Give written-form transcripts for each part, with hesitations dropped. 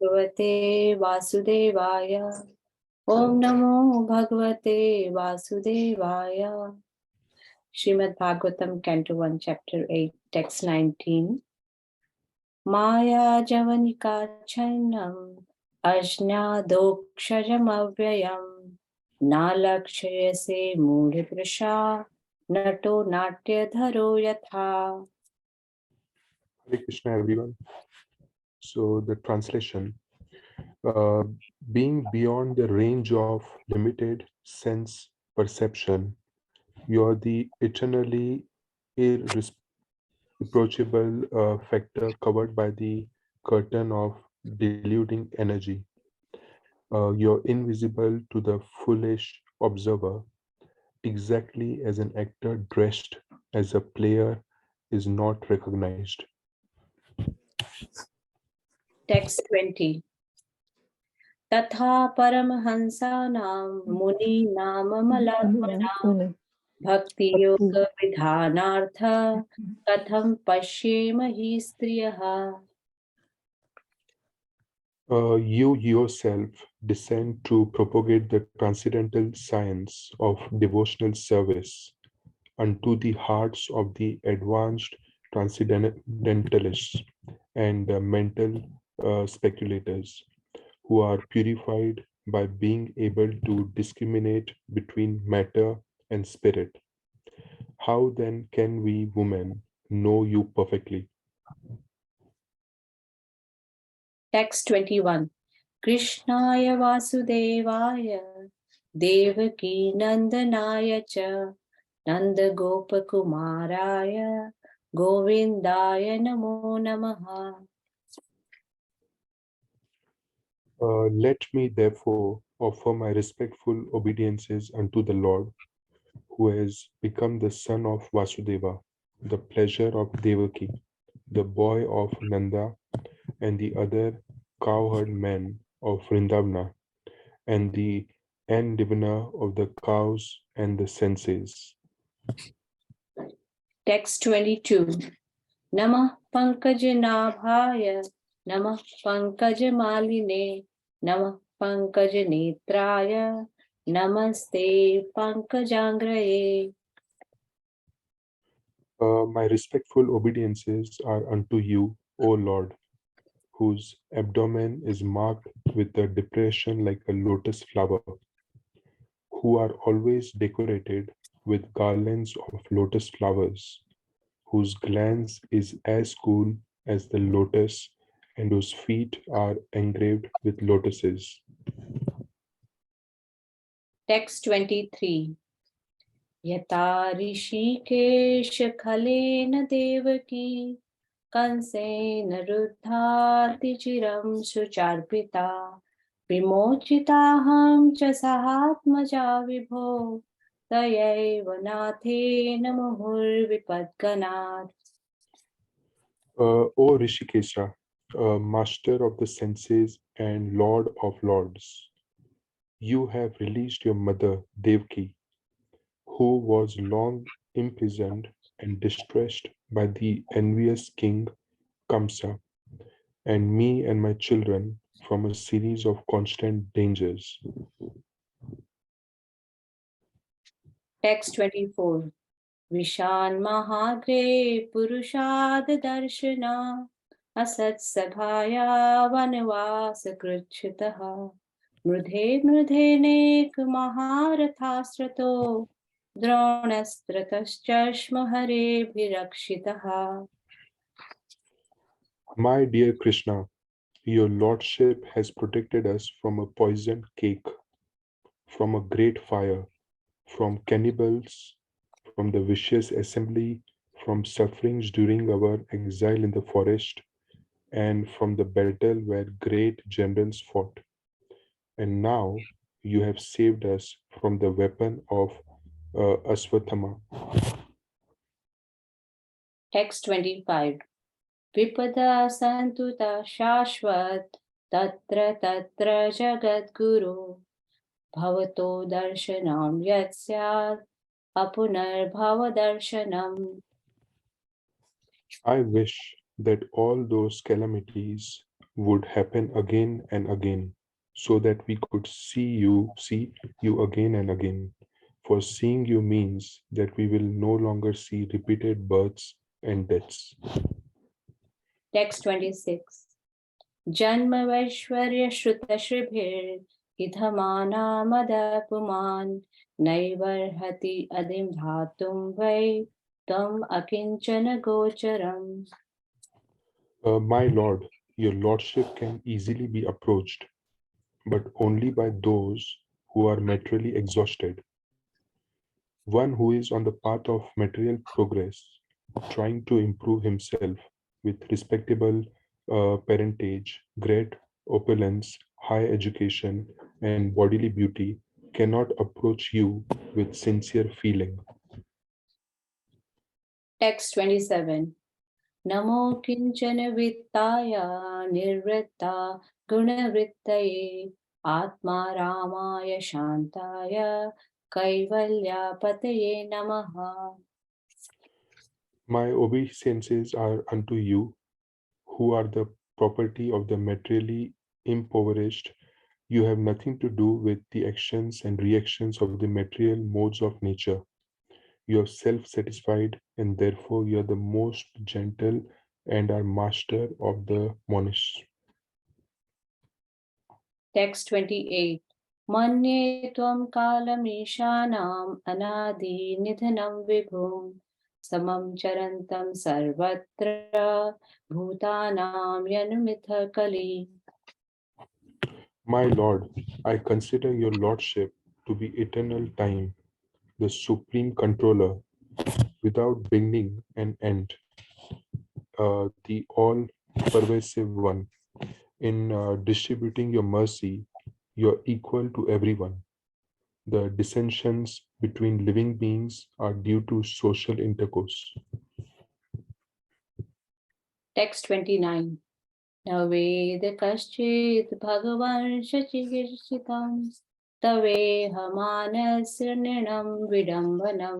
Bhagavate Vasudevaya. Om Namo Bhagavate Vasudevaya. Srimad Bhagavatam, Canto 1, Chapter 8, Text 19. Maya Javanika Channam Ajna Dokshajam Avyayam Nalakshayase Mudhiprasha Nato Natya Dharo Yatha. Hare Krishna, everyone. So the translation, being beyond the range of limited sense perception, you are the eternally irreproachable factor covered by the curtain of deluding energy. You're invisible to the foolish observer, exactly as an actor dressed as a player is not recognized. Text 20. Tatha Paramahansanam Muni Nama Malavanam Bhakti Yoga Vidhanartha Katham Pashyemahi Striyaha. You yourself descend to propagate the transcendental science of devotional service unto the hearts of the advanced transcendentalists and mental speculators who are purified by being able to discriminate between matter and spirit. How then can we women know you perfectly? Text 21. Krishnaya Vasudevaya Devaki Nandanaya Cha Nanda Gopakumaraya Govindaya Namo Namaha. Let me therefore offer my respectful obeisances unto the Lord, who has become the son of Vasudeva, the pleasure of Devaki, the boy of Nanda, and the other cowherd men of Vrindavana, and the enlivener of the cows and the senses. Text 22. Namah Pankajnabhaya Namah Pankajmaline Namah Pankajnetraya Namaste Pankajangraye. My respectful obeisances are unto you, O Lord, whose abdomen is marked with a depression like a lotus flower, who are always decorated with garlands of lotus flowers, whose glance is as cool as the lotus, and whose feet are engraved with lotuses. Text 23. Yata Rishikesh Khalena Devaki Kansena Ruddhati Chiram Sucharpita Vimochitaham cha sahatmaja vibho Tayaiva Nathena Muhur Vipadganat. O Rishikesha, master of the senses and lord of lords, you have released your mother Devaki, who was long imprisoned and distressed by the envious king Kamsa, and me and my children from a series of constant dangers. Text 24. Vishan Mahagre Purushad Darshana Asat Sabhaya Vanvasa Krichitaha Mridhe Mridhenek Maharathasrato Dronastrataschashma Hare Virakshitaha. My dear Krishna, your lordship has protected us from a poisoned cake, from a great fire, from cannibals, from the vicious assembly, from sufferings during our exile in the forest, and from the battle where great generals fought. And now you have saved us from the weapon of Aswathama. Text 25. Vipada Santuta Shashvat Tatra Tatra Jagat Guru Bhavato Darshanam Yatsyat Apunar Bhava Darshanam. I wish that all those calamities would happen again and again, so that we could see you again and again. For seeing you means that we will no longer see repeated births and deaths. Text 26. जन्मवैश्वर्यश्रुतश्रुभिर्हितमानामदपुमान् नैवर्हति अधिं धातुं वै त्वम् अकिञ्चन गोचरम्. My Lord, your Lordship can easily be approached, but only by those who are materially exhausted. One who is on the path of material progress, trying to improve himself with respectable parentage, great opulence, high education, and bodily beauty, cannot approach you with sincere feeling. Text 27. नमो किञ्चन वित्ताय निर्वृत्ता गुणवृत्तये आत्मा रामाय शान्ताय कैवल्यापतये नमः. My obeisances are unto you, who are the property of the materially impoverished. You have nothing to do with the actions and reactions of the material modes of nature. You are self satisfied, and therefore you are the most gentle and are master of the monish. Text 28. मन्ये त्वं कालमीशानाम् अनादिनिधनं विभुं समं चरन्तं सर्वत्र भूतानां यनुमिथकली. My Lord, I consider your Lordship to be eternal time, the supreme controller, without beginning and end, the all pervasive one. In distributing your mercy, you are equal to everyone. The dissensions between living beings are due to social intercourse. Text 29. न वेद कश्चित् भगवान् शचिकीर्षितं तवेहमानस्य नृणं विडम्बनं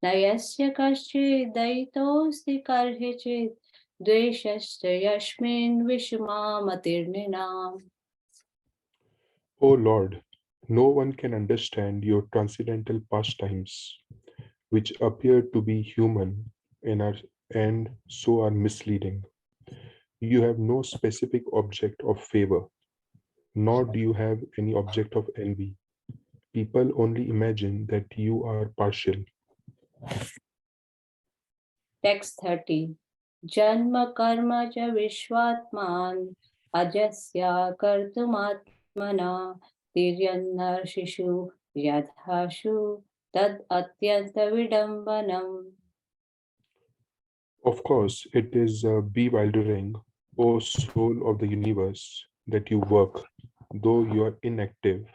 न यस्य कश्चित् दयितोऽस्ति कर्हिचित् द्वेषश्च यस्मिन् विषमामतिर्नृणाम्. O Lord, no one can understand your transcendental pastimes, which appear to be human and so are misleading. You have no specific object of favor, nor do you have any object of envy. People only imagine that you are partial. Text 30. जन्म कर्म च विश्वात्मान् अजस्या कर्तुमात्मना तिर्यन्नर्षिषु यथाशु तद् अत्यन्त विडम्बनम्. Of course, it is bewildering, O soul of the universe, that you work, though you are inactive,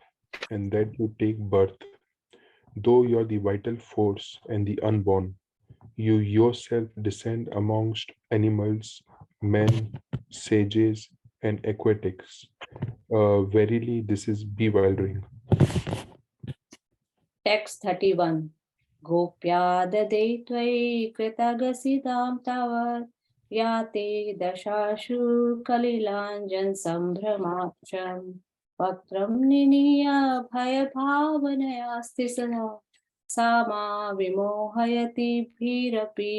and that you take birth, though you are the vital force and the unborn. You yourself descend amongst animals, men, sages, and aquatics. Verily, this is bewildering. Text 31. Gopya ददे त्वयि कृतगसितां तावत् याते दशाशु कलिलाञ्जन सम्भ्रमाक्षम् वक्त्रं निनीय भयभावनयास्ति सदा सा मा विमोहयति भीरपि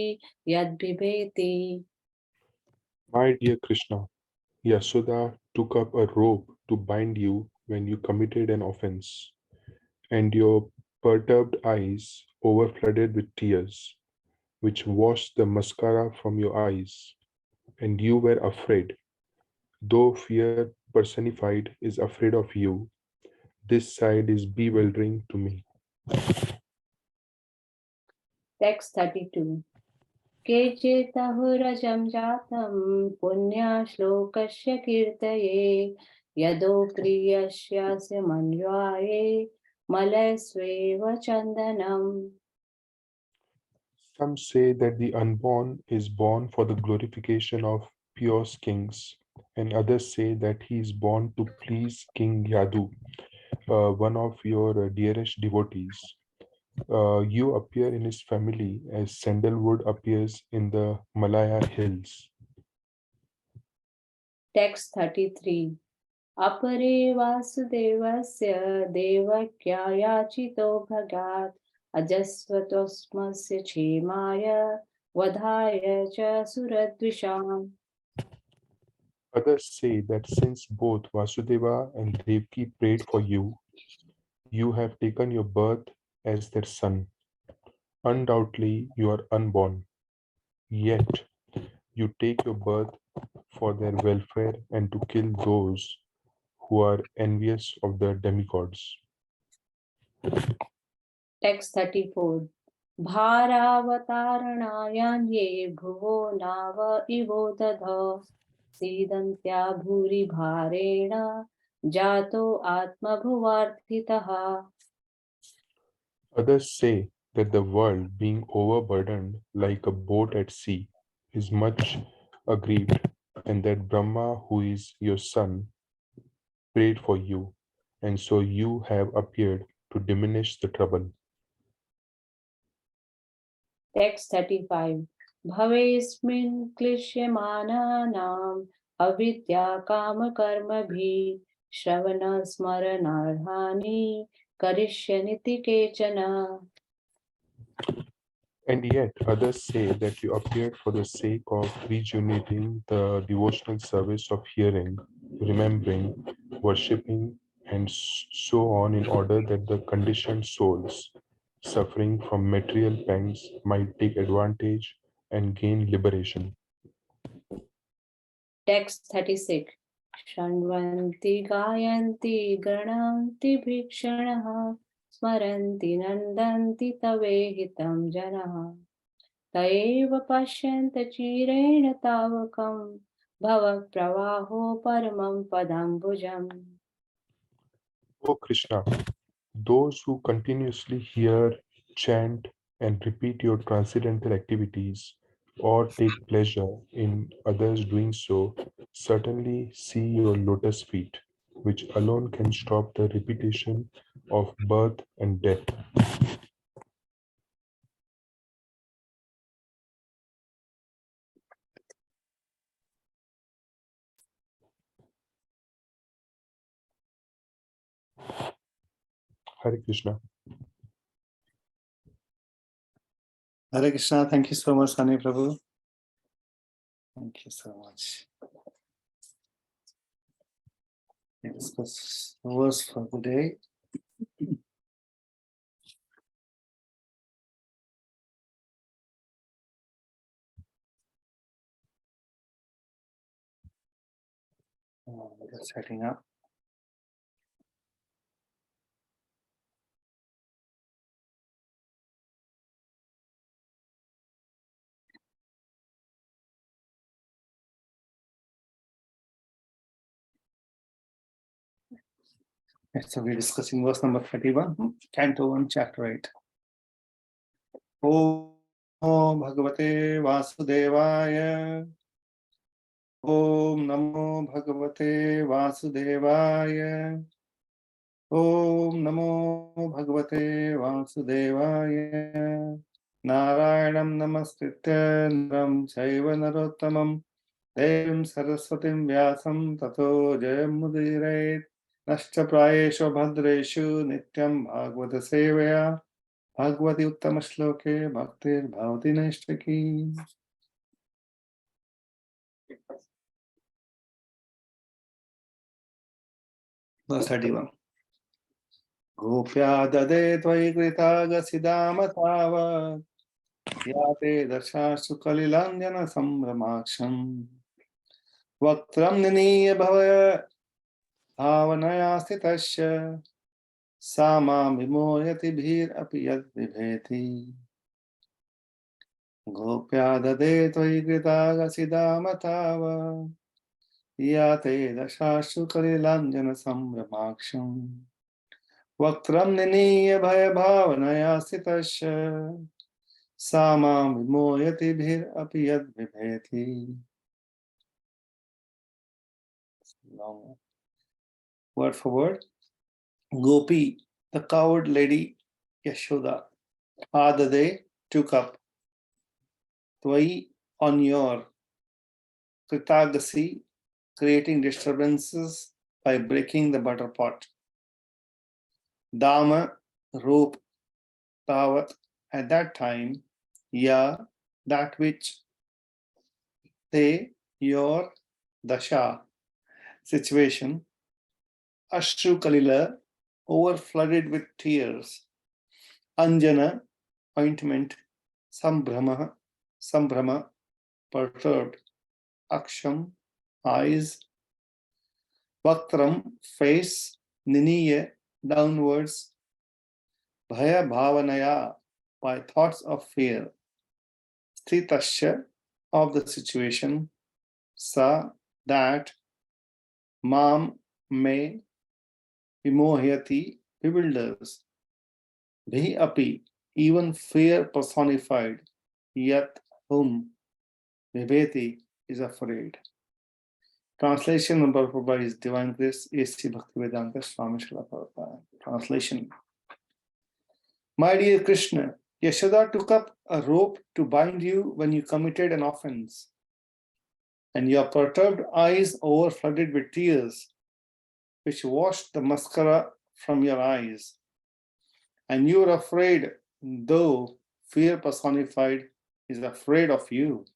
यद्बिभेति. My dear Krishna, Yashoda took up a rope to bind you when you committed an offense, and your perturbed eyes overflooded with tears, which washed the mascara from your eyes, and you were afraid. Though fear personified is afraid of you, this side is bewildering to me. Text 32. केचिदहुरजं जातं पुण्यश्लोकस्य कीर्तये यदोक्रियस्यास्य मन्वाये मलयस्वेव चन्दनम्. Some say that the unborn is born for the glorification of pure kings, and others say that he is born to please King Yadu, one of your dearest devotees. You appear in his family as sandalwood appears in the Malaya hills. Text 33. अपरे वासुदेवस्य देवक्या याचितो भगात् अजस्वतोस्मस्य क्षेमाय वधाय च सुरद्विषाम्. Others say that since both Vasudeva and Devki prayed for you, you have taken your birth as their son. Undoubtedly, you are unborn. Yet, you take your birth for their welfare and to kill those who are envious of the demigods. Text 34. भारावतारणायान्ये भुवो नाव इवो दध सीदन्त्या भूरि भारेण जातो आत्मभुवार्थितः. Others say that the world, being overburdened like a boat at sea, is much aggrieved, and that Brahma, who is your son, prayed for you, and so you have appeared to diminish the trouble. Text 35. भवेस्मिन् क्लिश्यमानानाम् अविद्या कामकर्मभिः श्रवणस्मरणार्हाणि करिष्यन्ति केचन. And yet, others say that you appeared for the sake of rejuvenating the devotional service of hearing, remembering, worshipping, and so on, in order that the conditioned souls suffering from material pangs might take advantage and gain liberation. Text 36. शृण्वन्ति गायन्ति गृह्णन्ति भीक्षणः स्मरन्ति नन्दन्ति तवेहितं जनः तयैव पश्यन्त चिरेण तावकं भवप्रवाहो परमं पदाम्बुजम्. O Krishna, those who continuously hear, chant, and repeat your transcendental activities or take pleasure in others doing so certainly see your lotus feet, which alone can stop the repetition of birth and death. Hare Krishna. Hare Krishna. Thank you so much, Sani Prabhu. Thank you so much. Let's discuss the verse for the day. Just setting up. So we're discussing verse number 31, Canto 1, Chapter 8. Om Namo Bhagavate Vasudevaya. Om Namo Bhagavate Vasudevaya. Om Namo Bhagavate Vasudevaya. Narayanam Namaskritya Naram Chaiva Narottamam Devim Saraswatim Vyasam Tato Jayam Mudirayet. Nashcha Prayeshu Bhadreshu Nityam Bhagavata Sevaya Bhagavati Uttama Shloke Bhaktir Bhavati Naishtaki. Verse 31. Gopya dade tvai kritaga siddhama tavat yate darshasu kalilandana samramaksham vaktram niniya bhavaya bhavanaya sthitasya samam vimoyati bhir api yad vibheti. Gopya dade tvai kritaga siddhama tavat yate darshasu kalilandana samramaksham Vaktram niniya bhaya bhavanaya sthitasya samam vimoyati bhir api yad vibheti. Long word for word. Gopi, the coward lady Yashoda, Adade took up, Tvai on your, Kritagasi, creating disturbances by breaking the butter pot. Dama, rope, tavat, at that time, ya, that which they, your, dasha, situation, Ashru Kalila, over flooded with tears, Anjana, ointment, Sambrama, perturbed, Aksham, eyes, Vaktram, face, Niniye, downwards, Bhaya Bhavanaya, by thoughts of fear, Sthitasya, of the situation, Sa, that, Mam, may, Vimohyati, bewilders, Bhi api, even fear personified, Yat, whom, Viveti, is afraid. Translation number by His Divine Grace, A.C. Bhaktivedanta Swami Srila Prabhupada. Translation. My dear Krishna, Yashoda took up a rope to bind you when you committed an offense, and your perturbed eyes overflooded with tears, which washed the mascara from your eyes. And you were afraid, though fear personified is afraid of you.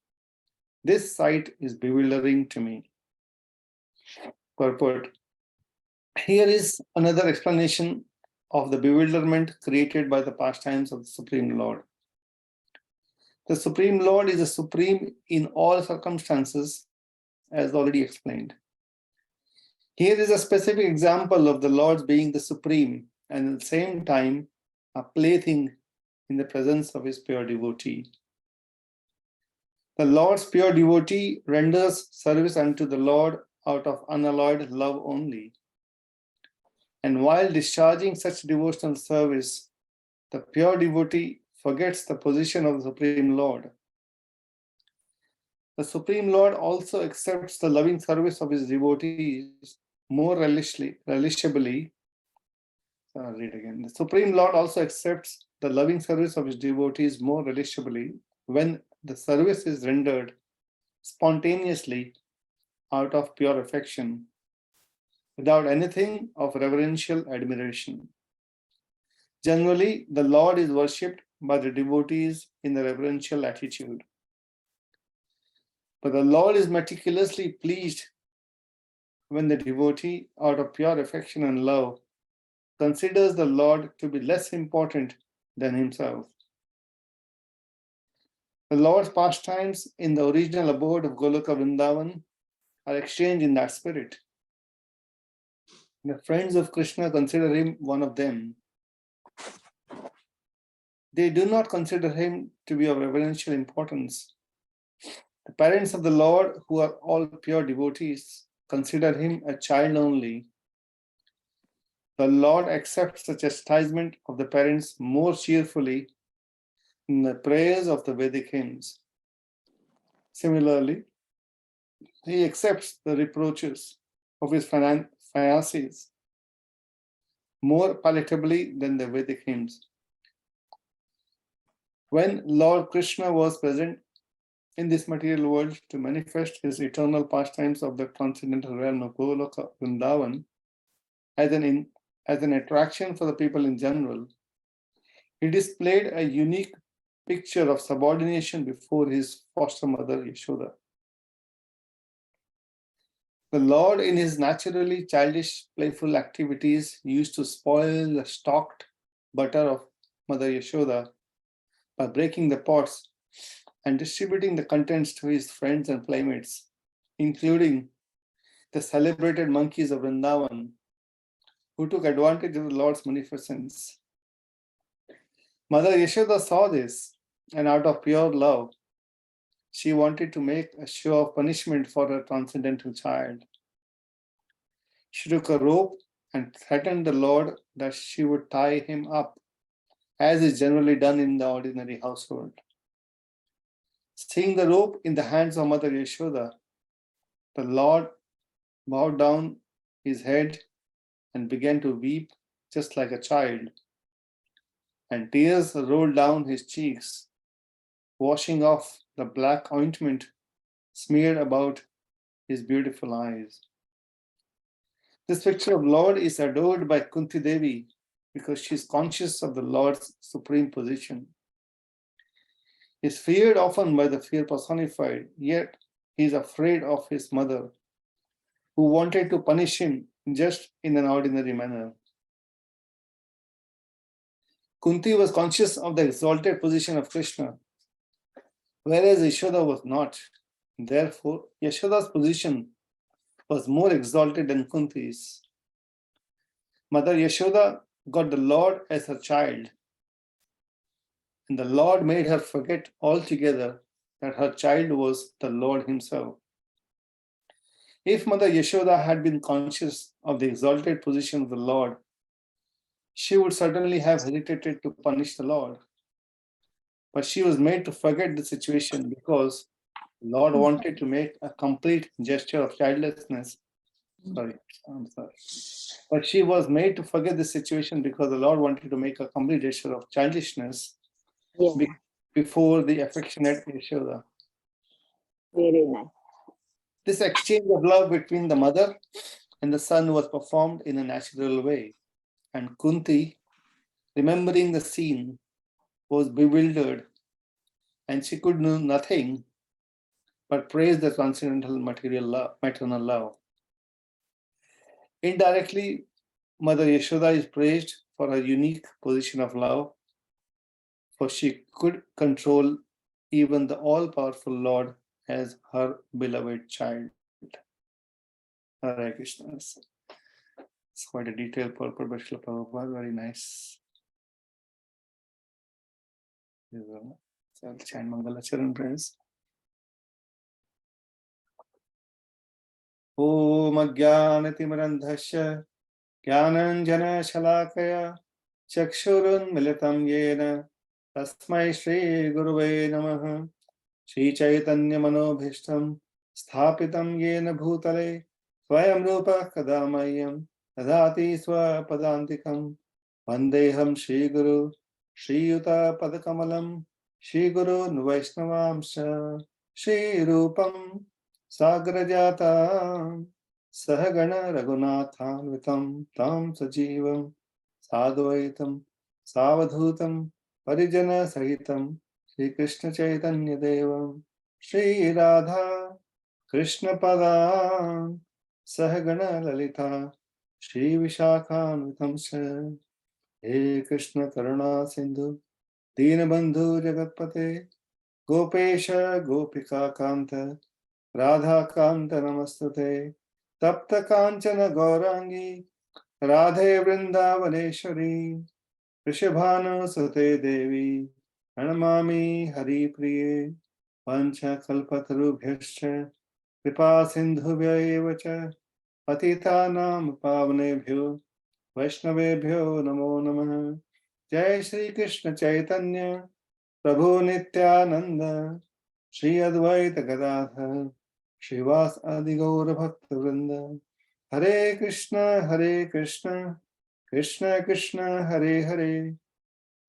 This sight is bewildering to me. Purport. Here is another explanation of the bewilderment created by the pastimes of the Supreme Lord. The Supreme Lord is the supreme in all circumstances, as already explained. Here is a specific example of the Lord's being the supreme and at the same time a plaything in the presence of his pure devotee. The Lord's pure devotee renders service unto the Lord out of unalloyed love only. And while discharging such devotional service, the pure devotee forgets the position of the Supreme Lord. The Supreme Lord also accepts the loving service of his devotees more relishably. I'll read again. The Supreme Lord also accepts the loving service of his devotees more relishably when the service is rendered spontaneously out of pure affection, without anything of reverential admiration. Generally, the Lord is worshipped by the devotees in the reverential attitude. But the Lord is meticulously pleased when the devotee, out of pure affection and love, considers the Lord to be less important than himself. The Lord's pastimes in the original abode of Goloka Vrindavan are exchanged in that spirit. The friends of Krishna consider him one of them. They do not consider him to be of reverential importance. The parents of the Lord, who are all pure devotees, consider him a child only. The Lord accepts the chastisement of the parents more cheerfully in the prayers of the Vedic hymns. Similarly, he accepts the reproaches of his fiancés more palatably than the Vedic hymns. When Lord Krishna was present in this material world to manifest his eternal pastimes of the transcendental realm of Goloka Vrindavan as an attraction for the people in general, he displayed a unique picture of subordination before his foster mother Yashoda. The Lord, in his naturally childish, playful activities, used to spoil the stocked butter of Mother Yashoda by breaking the pots and distributing the contents to his friends and playmates, including the celebrated monkeys of Vrindavan, who took advantage of the Lord's munificence. Mother Yashoda saw this, and out of pure love, she wanted to make a show of punishment for her transcendental child. She took a rope and threatened the Lord that she would tie him up, as is generally done in the ordinary household. Seeing the rope in the hands of Mother Yashoda, the Lord bowed down his head and began to weep just like a child, and tears rolled down his cheeks, washing off the black ointment smeared about his beautiful eyes. This picture of Lord is adored by Kunti Devi because she is conscious of the Lord's supreme position. He is feared often by the fear personified, yet he is afraid of his mother, who wanted to punish him just in an ordinary manner. Kunti was conscious of the exalted position of Krishna, whereas Yashoda was not. Therefore, Yashoda's position was more exalted than Kunti's. Mother Yashoda got the Lord as her child, and the Lord made her forget altogether that her child was the Lord himself. If Mother Yashoda had been conscious of the exalted position of the Lord, she would certainly have hesitated to punish the Lord. But she was made to forget the situation because the Lord wanted to make a complete gesture of childlessness. I'm sorry. But she was made to forget the situation because the Lord wanted to make a complete gesture of childishness before the affectionate Yashoda. Very nice. This exchange of love between the mother and the son was performed in a natural way. And Kunti, remembering the scene, was bewildered, and she could do nothing but praise the transcendental maternal love. Indirectly, Mother Yashoda is praised for her unique position of love, for she could control even the all-powerful Lord as her beloved child. Hare Krishna. It's quite a detailed purport by Srila Prabhupada, very nice. So I'll chant Mangalacharan prayers. Om Ajnanatimirandhasya Jnananjana Chakshurun Militam Yena Tasmai Shri Guruve Namaha Shri Chaitanya Manobhishtam Sthapitam Yena Bhutale Swayam Rupa Kadamayam Tadati Swapadantikam Vandeham Shri Guru Shri Yuta Padakamalam Shri Guru Vaishnavamsha Shri Rupam Sagrajata Sahagana Raghunathanvitam Tam Sajivam Sadvaitam Savadhutam Parijana Sahitam Shri Krishna Chaitanya Devam Shri Radha Krishna Padam Sahagana Lalita Shri Vishakhanvitam Sa He Krishna Karuna Sindhu Deenabandhu Jagatpate Gopesha Gopika Kanta Radha Kanta Namastute Tapta Kanchana Gaurangi Radhe Vrindavaneshwari Rishabhanu Sute Devi Pranamami Hari Priye Pancha Kalpatarubhyascha Kripa Sindhubhya evacha Patitanam Pavnebhyo Vaishnavebhyo Namo Namaha Jai Shri Krishna Chaitanya Prabhu Nityananda Shri Advaita Gadadhar Shrivas Adi Gaura Bhakta Vrinda Hare Krishna Krishna Krishna Hare Hare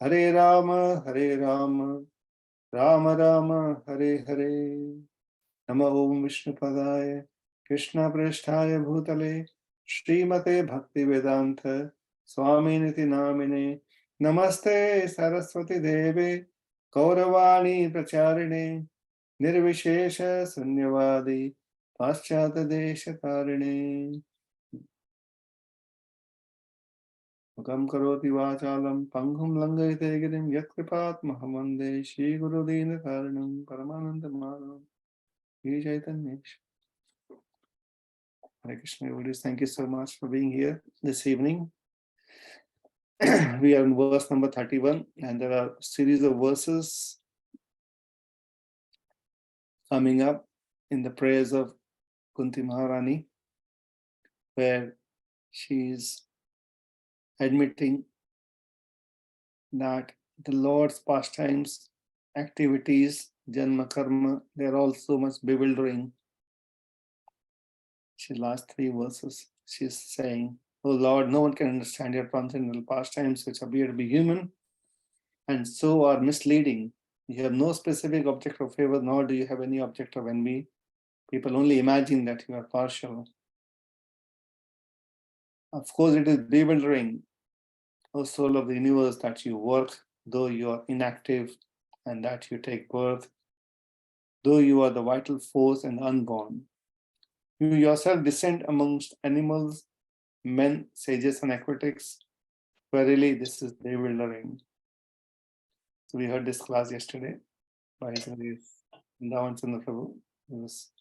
Hare Rama Rama Rama Hare Hare Nama Om Vishnupadaya Krishna Prasthaya Bhutale Srimate Bhakti Vedanta Swami Niti Namine Namaste Saraswati Deve Kauravani Pracharine Nirvishesha Sunyavadi Paschata Desha Tarine Mukam Karoti Vachalam Panghum Langayate Girim Yat Kripat Mahamande Shri Guru Dina Karanam Paramananda Madhavam Shri Chaitanya. Hare Krishna, devotees, thank you so much for being here this evening. We are in verse number 31, and there are a series of verses coming up in the prayers of Kunti Maharani, where she is admitting that the Lord's pastimes, activities, Janma Karma, they are all so much bewildering. The last three verses, she's saying, "Oh Lord, no one can understand your transcendental pastimes which appear to be human and so are misleading. You have no specific object of favor, nor do you have any object of envy. People only imagine that you are partial. Of course, it is bewildering, O soul of the universe, that you work, though you are inactive, and that you take birth, though you are the vital force and unborn. You yourself descend amongst animals, men, sages, and aquatics. Verily, this is bewildering. So we heard this class yesterday by His Grace Vrindavan Chandra Prabhu. He was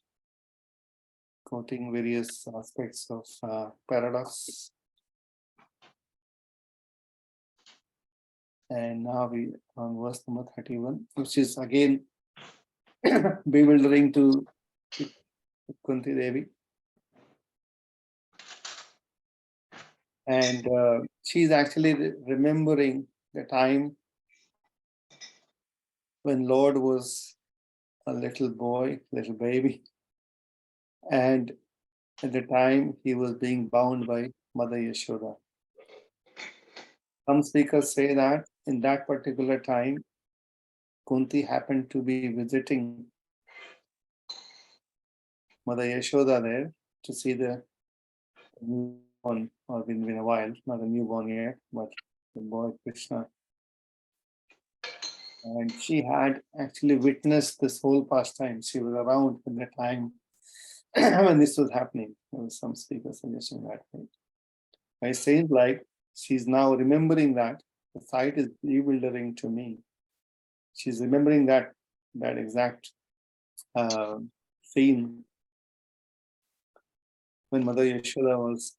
quoting various aspects of paradox. And now we on verse number 31, which is again bewildering to Kunti Devi. And she's actually remembering the time when Lord was a little boy, little baby, and at the time he was being bound by Mother Yashoda. Some speakers say that in that particular time, Kunti happened to be visiting Mother Yashoda there to see the newborn, or been a while, not a newborn yet, but the boy Krishna. And she had actually witnessed this whole pastime. She was around at the time when this was happening. There was some speakers suggesting that. It seems like she's now remembering that the sight is bewildering to me. She's remembering that exact scene when Mother Yashoda was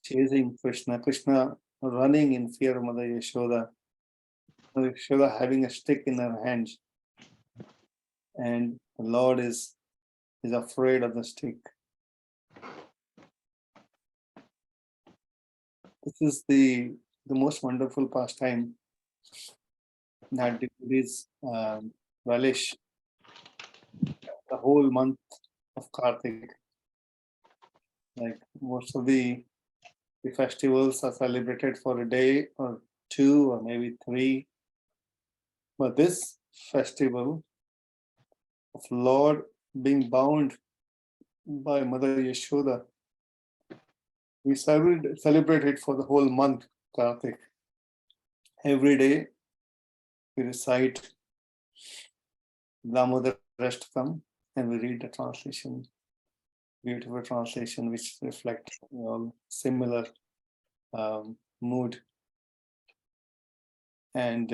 chasing Krishna, Krishna running in fear of Mother Yashoda, Mother Yashoda having a stick in her hand, and the Lord is afraid of the stick. This is the most wonderful pastime that devotees relish the whole month of Kartik. Like most of the festivals are celebrated for a day or two or maybe three. But this festival of Lord being bound by Mother Yashoda, we celebrate it for the whole month, Kartik. Every day we recite Damodar Ashtakam and we read the translation, beautiful translation which reflect similar mood. And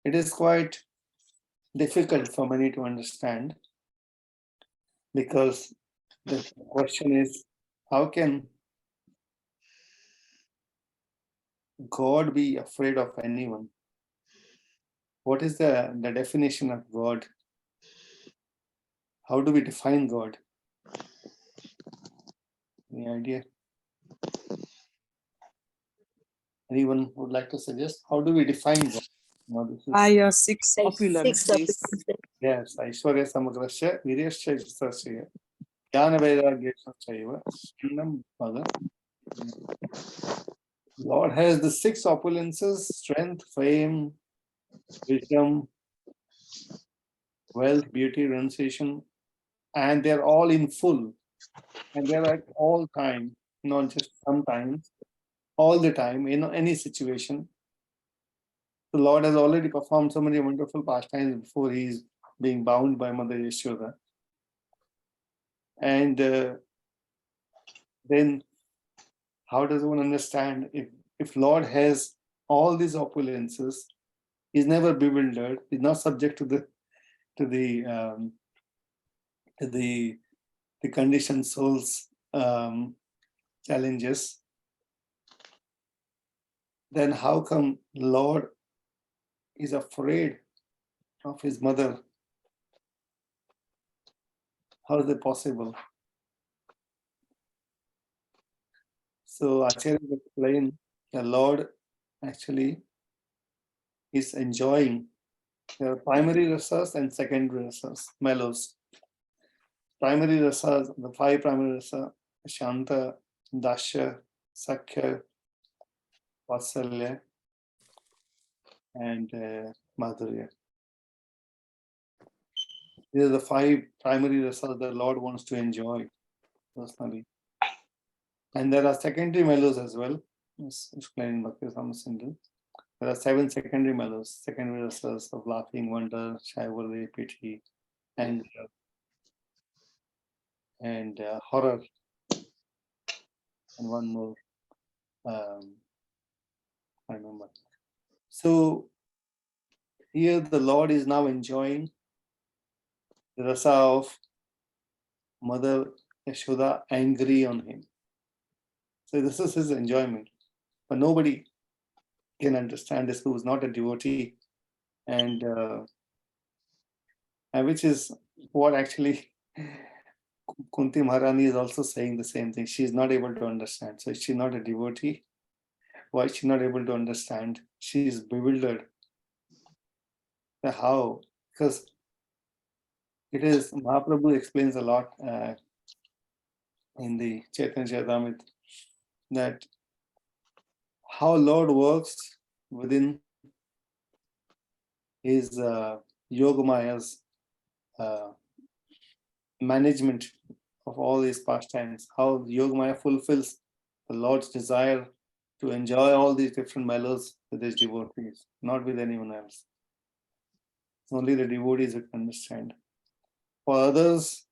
it is quite difficult for many to understand, because the question is, how can God be afraid of anyone? What is the definition of God? How do we define God? Any idea? Anyone would like to suggest? How do we define God? Now, this is, Six Six opulences. yes, Aishwarya Samagrasya, Viryasya Jisasya, Jnana Vairagyasya Chaiva, Annam Bhaga. Lord has the six opulences: strength, fame, wisdom, wealth, beauty, renunciation, and they're all in full. And they're at all time, not just sometimes, all the time, in any situation. The Lord has already performed so many wonderful pastimes before he's being bound by Mother Yashoda. And then how does one understand if Lord has all these opulences, he's never bewildered, he's not subject to the conditioned soul's challenges, then how come Lord is afraid of his mother? How is it possible? So Acharya explained the Lord actually is enjoying. There are primary rasas and secondary rasas, mellows. Primary rasas, the five primary rasa: Shanta, Dasya, Sakhya, Vatsalya, and Madhurya. These are the 5 primary rasas the Lord wants to enjoy personally. And there are secondary mellows as well. As explained in Bhakti Rasamrita Sindhu. There are 7 secondary mellows, secondary rasas of laughing, wonder, chivalry, pity, anger, and horror, and one more. I remember. So here the Lord is now enjoying the rasa of Mother Yashoda angry on him. So this is his enjoyment. But nobody can understand this who is not a devotee. And which is what actually Kunti Maharani is also saying the same thing. She is not able to understand. So she's not a devotee. Why is she not able to understand? She is bewildered. How? Because it is, Mahaprabhu explains a lot in the Chaitanya Charitamrita that how Lord works within his Yogamaya's management of all these pastimes, how Yogamaya fulfills the Lord's desire to enjoy all these different mellows with his devotees, not with anyone else. Only the devotees who can understand. For others,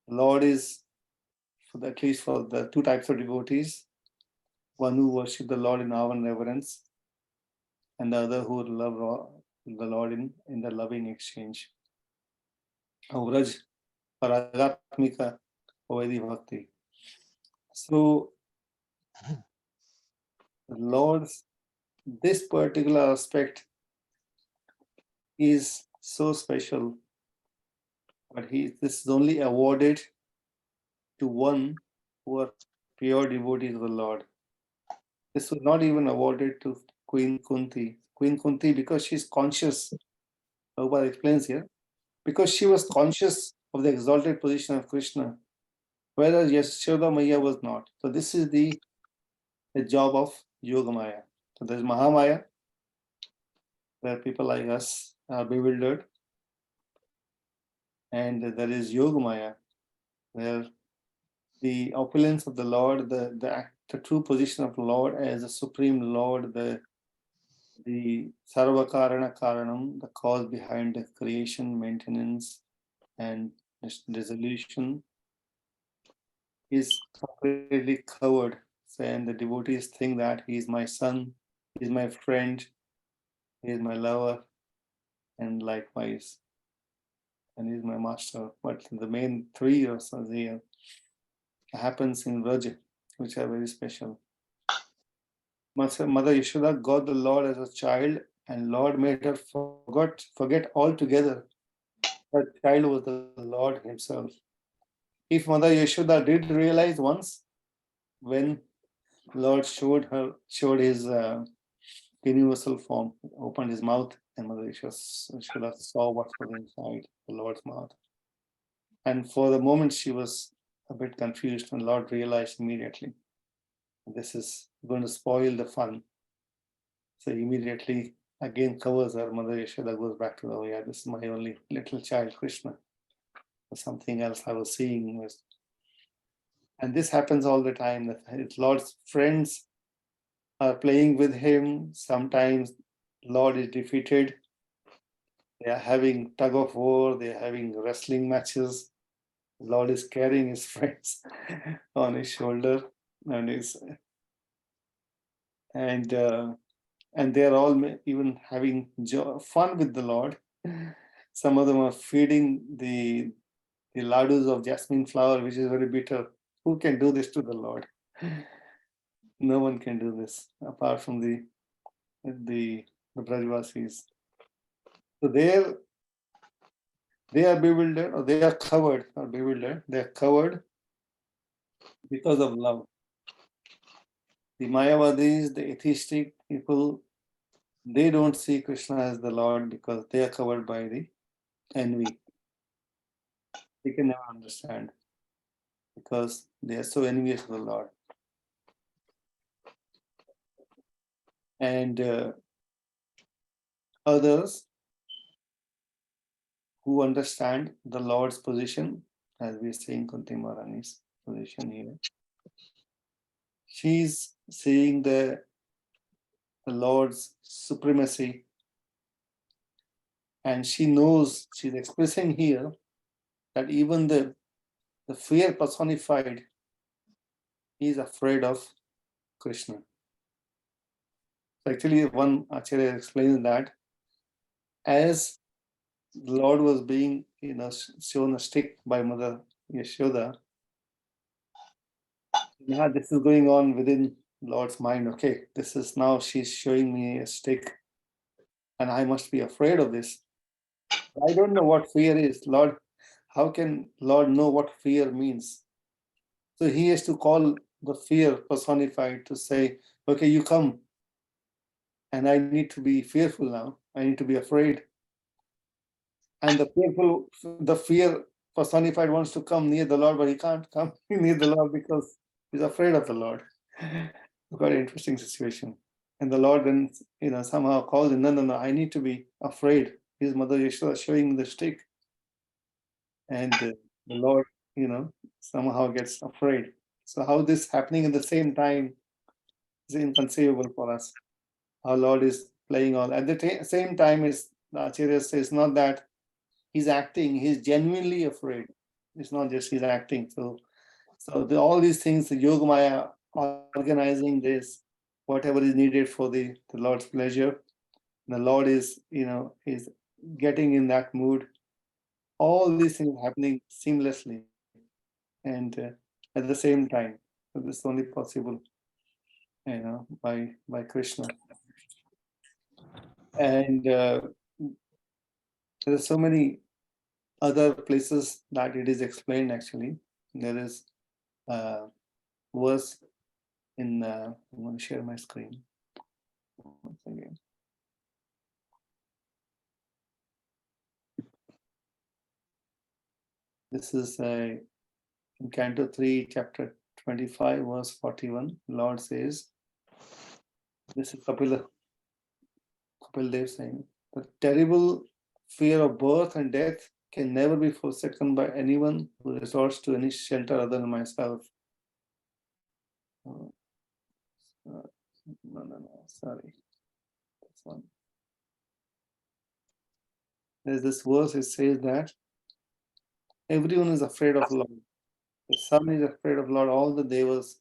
the Lord is, at least for the 2 types of devotees, one who worship the Lord in awe and reverence, and the other who love the Lord in the loving exchange. Avraj Paragatmika Vaidhi Bhakti. So, the Lord's, this particular aspect is so special, but this is only awarded to one who are pure devotees of the Lord. This was not even awarded to Queen Kunti. Queen Kunti, because she's conscious, Prabhupada explains here, because she was conscious of the exalted position of Krishna, whereas Yashoda Maya was not. So this is the job of Yogamaya. So there's Mahamaya, where people like us are bewildered, and there is Yogamaya, where the opulence of the Lord, the true position of the Lord as the supreme Lord, the Sarvakarana Karanam, the cause behind the creation, maintenance, and dissolution, is completely covered. So, and the devotees think that he is my son, he is my friend, he is my lover, and likewise, and he is my master. But the main 3 rasas here happens in Vraja, which are very special. Mother Yashoda got the Lord as a child, and Lord made her forget altogether that child was the Lord himself. If Mother Yashoda did realize once, when Lord showed his universal form, opened his mouth, and Mother Yashoda saw what was inside the Lord's mouth. And for the moment, she was a bit confused, and Lord realized immediately, this is going to spoil the fun. So immediately again covers her. Mother Yashoda goes back to, oh yeah, this is my only little child, Krishna. Something else I was seeing was, and this happens all the time, that Lord's friends are playing with him. Sometimes Lord is defeated. They are having tug of war. They are having wrestling matches. Lord is carrying his friends on his shoulder, and they are all even having fun with the Lord. Some of them are feeding the ladus of jasmine flower, which is very bitter. Who can do this to the Lord? No one can do this apart from the Brajvasis. So they are bewildered, or they are covered, not bewildered, they are covered because of love. The Mayavadis, the atheistic people, they don't see Krishna as the Lord because they are covered by the envy. They can never understand because they are so envious of the Lord. And others who understand the Lord's position, as we are seeing Kunti Maharani's position here. She's seeing the Lord's supremacy, and she knows, she's expressing here that even the fear personified is afraid of Krishna. So actually, one Acharya explains that as the Lord was being, shown a stick by Mother Yashoda, now this is going on within Lord's mind. Okay, this is now she's showing me a stick, and I must be afraid of this. I don't know what fear is, Lord. How can Lord know what fear means? So he has to call the fear personified to say, okay, you come, and I need to be fearful now. I need to be afraid. And the fear personified wants to come near the Lord, but he can't come near the Lord because he's afraid of the Lord. Quite an interesting situation. And the Lord then, somehow calls him, no, I need to be afraid. His mother Yashoda showing the stick. And the Lord, somehow gets afraid. So how this happening at the same time is inconceivable for us. Our Lord is playing all. At the same time, is the Acharya says not that he's acting, he's genuinely afraid. It's not just he's acting. So all these things, the Yogamaya organizing this, whatever is needed for the Lord's pleasure, the Lord is, is getting in that mood. All these things happening seamlessly and at the same time. So this is only possible, by Krishna. And there are so many other places that it is explained actually. There is a verse in, I'm going to share my screen once again. This is in Canto 3, chapter 25, verse 41. Lord says, this is Kapil Dev saying, the terrible fear of birth and death can never be forsaken by anyone who resorts to any shelter other than myself. No, sorry. This one. There's this verse, it says that everyone is afraid of Lord. The sun is afraid of Lord, all the devas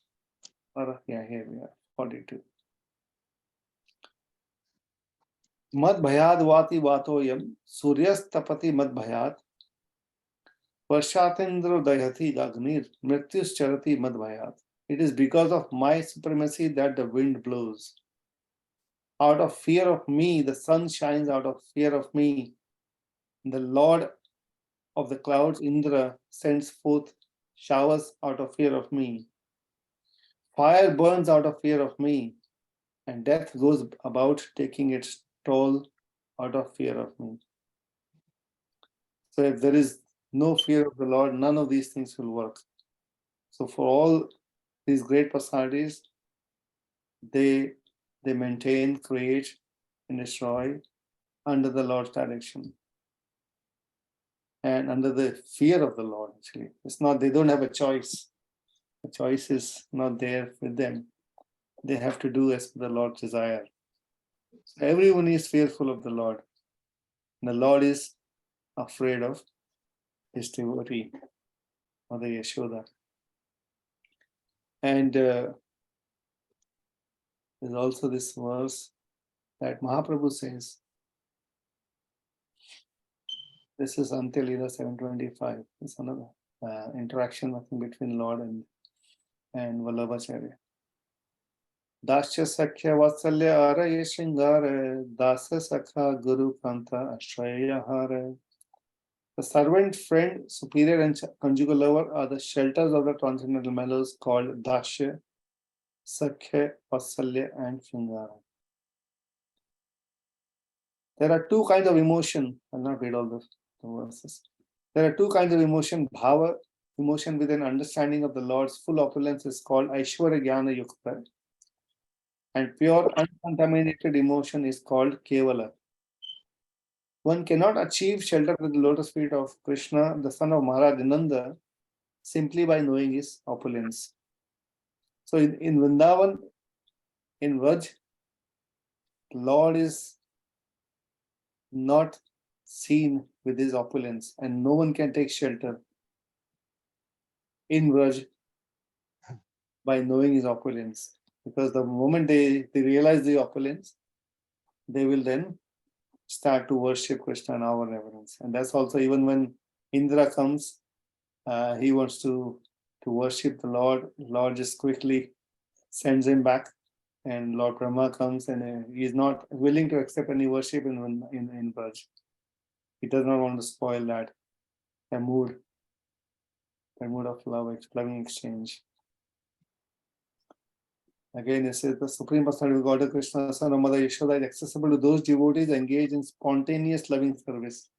are, here we are, 42. Mad bhayad vati vatoyam, suryastapati mad bhayat, varshatendra dayati agnir, mrityus charati mad bhayat. It is because of my supremacy that the wind blows. Out of fear of me, the sun shines. Out of fear of me, the Lord of the clouds, Indra, sends forth showers out of fear of me. Fire burns out of fear of me, and death goes about taking its toll out of fear of me. So if there is no fear of the Lord, none of these things will work. So for all these great personalities, they maintain, create, and destroy under the Lord's direction. And under the fear of the Lord, actually. It's not, they don't have a choice. The choice is not there with them. They have to do as per the Lord's desire. So everyone is fearful of the Lord. And the Lord is afraid of his devotee, Mother Yashoda. And there's also this verse that Mahaprabhu says. This is until Lila 725. It's another interaction, I think, between Lord and Vallabhacharya. Dasya Sakhya Vatsalya Araya Shingara, Dasya Sakha Guru Kanta Ashraya Hara. The servant, friend, superior, and conjugal lover are the shelters of the transcendental mellows called Dasya, Sakhya, Vatsalya, and Shingara. There are two kinds of emotion. I'll not read all the verses. There are two kinds of emotion. Bhava, emotion with an understanding of the Lord's full opulence, is called Aishwarya Jnana Yukta. And pure, uncontaminated emotion is called Kevala. One cannot achieve shelter with the lotus feet of Krishna, the son of Maharaj Nanda, simply by knowing his opulence. So in Vrindavan, in Vraj, the Lord is not seen with his opulence, and no one can take shelter in Vraj by knowing his opulence. Because the moment they realize the opulence, they will then start to worship Krishna in our reverence. And that's also even when Indra comes, he wants to worship the Lord. Lord just quickly sends him back, and Lord Brahma comes, and he is not willing to accept any worship in Braj. He does not want to spoil that mood of loving exchange. Again, it says the Supreme Personality of Godhead Krishna, son of Mother Yashoda, is accessible to those devotees engaged in spontaneous loving service,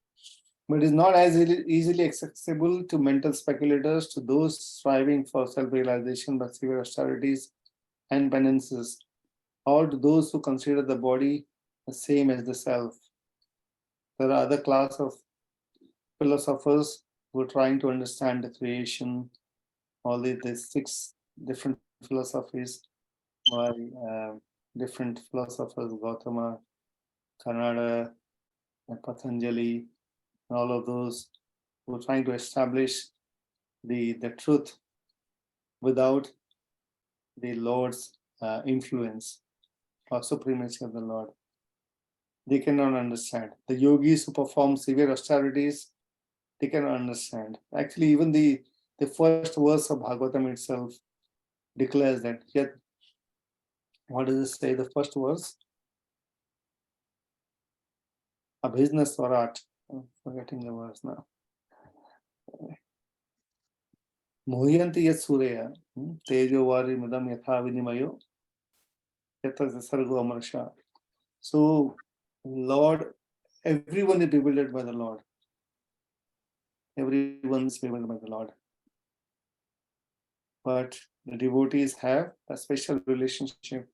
but is not as easily accessible to mental speculators, to those striving for self-realization by severe austerities and penances, or to those who consider the body the same as the self. There are other class of philosophers who are trying to understand the creation, all these 6 different philosophies by different philosophers, Gautama, Kannada, and Patanjali, and all of those who are trying to establish the truth without the Lord's influence or supremacy of the Lord. They cannot understand. The yogis who perform severe austerities, they cannot understand. Actually, even the first verse of Bhagavatam itself declares that. Yet, what does it say? The first verse? Abhijna Swarat. I'm forgetting the verse now. Mohiyanti yat sureya, tejo vari madam yatha vinimayo, yata sargo amarsha. So, Lord, everyone is bewildered by the Lord. Everyone is bewildered by the Lord. But the devotees have a special relationship.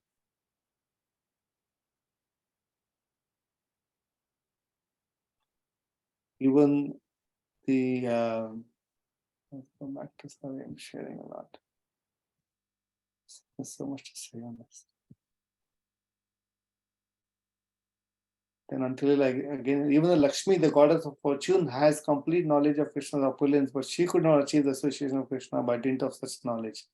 Even the let's go back to sorry, I'm sharing a lot. There's so much to say on this. Then until again, even the Lakshmi, the goddess of fortune, has complete knowledge of Krishna's opulence, but she could not achieve the association of Krishna by dint of such knowledge.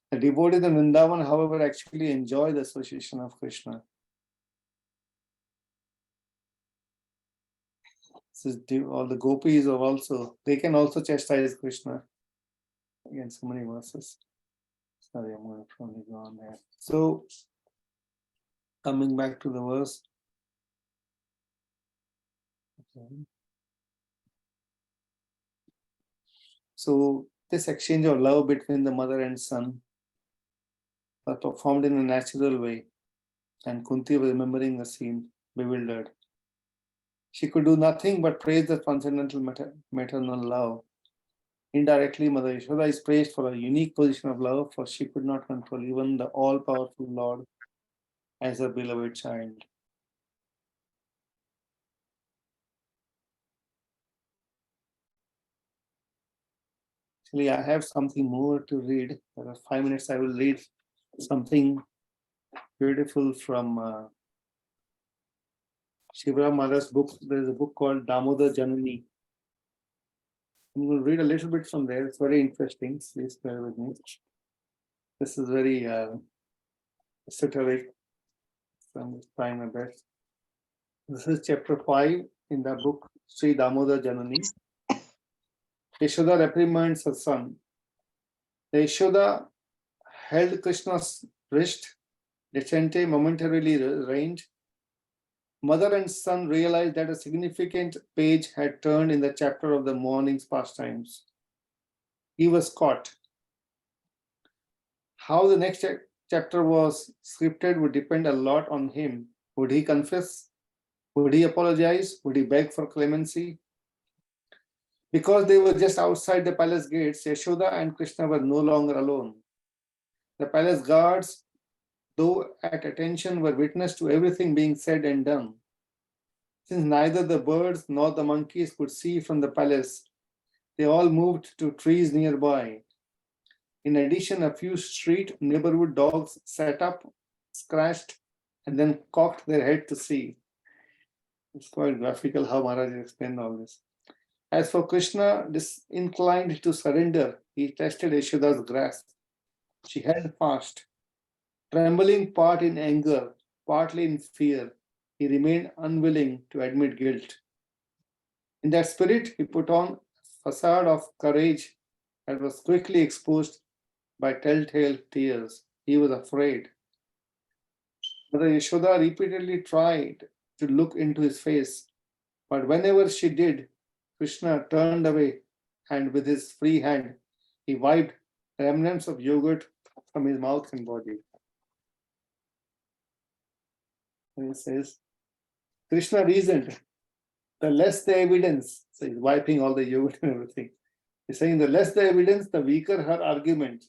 The devotees in Vrindavan, however, actually enjoy the association of Krishna. All the gopis are also, they can also chastise Krishna. Again, so many verses. Sorry, I'm going to probably go on there. So, coming back to the verse. Okay. So, this exchange of love between the mother and son was performed in a natural way, and Kunti was remembering the scene, bewildered. She could do nothing but praise the transcendental maternal love. Indirectly, Mother Yashoda is praised for a unique position of love, for she could not control even the all-powerful Lord as her beloved child. Actually, I have something more to read. There are 5 minutes. I will read something beautiful from Shivram Maharaj's book. There is a book called Damodar Janani. I'm going to read a little bit from there. It's very interesting. Please bear with me. This is very esoteric. So I'm just trying my best. This is chapter 5 in the book Sri Damodar Janani. Yashoda reprimands her son. Yashoda held Krishna's wrist. Dechante momentarily reigned. Mother and son realized that a significant page had turned in the chapter of the morning's pastimes. He was caught. How the next chapter was scripted would depend a lot on him. Would he confess? Would he apologize? Would he beg for clemency? Because they were just outside the palace gates, Yashoda and Krishna were no longer alone. The palace guards, though at attention, were witness to everything being said and done. Since neither the birds nor the monkeys could see from the palace, they all moved to trees nearby. In addition, a few street neighborhood dogs sat up, scratched, and then cocked their head to see. It's quite graphical how Maharaj explained all this. As for Krishna, disinclined to surrender, he tested Yashoda's grasp. She held fast, trembling part in anger, partly in fear. He remained unwilling to admit guilt. In that spirit, he put on a facade of courage that was quickly exposed by telltale tears. He was afraid. Mother Yashoda repeatedly tried to look into his face, but whenever she did, Krishna turned away, and with his free hand, he wiped remnants of yogurt from his mouth and body. And he says, Krishna reasoned, the less the evidence, so he's wiping all the yogurt and everything. He's saying, the less the evidence, the weaker her argument,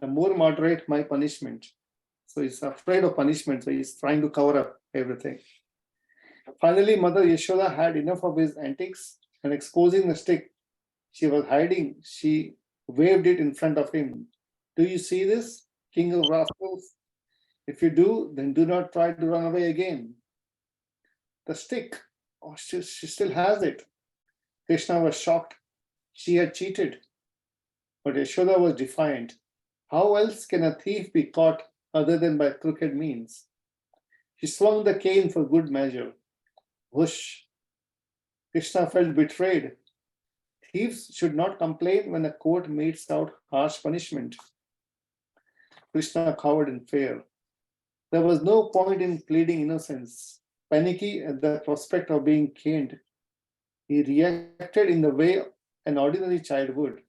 the more moderate my punishment. So he's afraid of punishment, so he's trying to cover up everything. Finally, Mother Yashoda had enough of his antics, and exposing the stick she was hiding, she waved it in front of him. Do you see this, king of rascals? If you do, then do not try to run away again. The stick, oh, she still has it. Krishna was shocked. She had cheated. But Yashoda was defiant. How else can a thief be caught other than by crooked means? She swung the cane for good measure. Whoosh! Krishna felt betrayed. Thieves should not complain when a court metes out harsh punishment. Krishna cowered in fear. There was no point in pleading innocence. Panicky at the prospect of being caned, he reacted in the way an ordinary child would.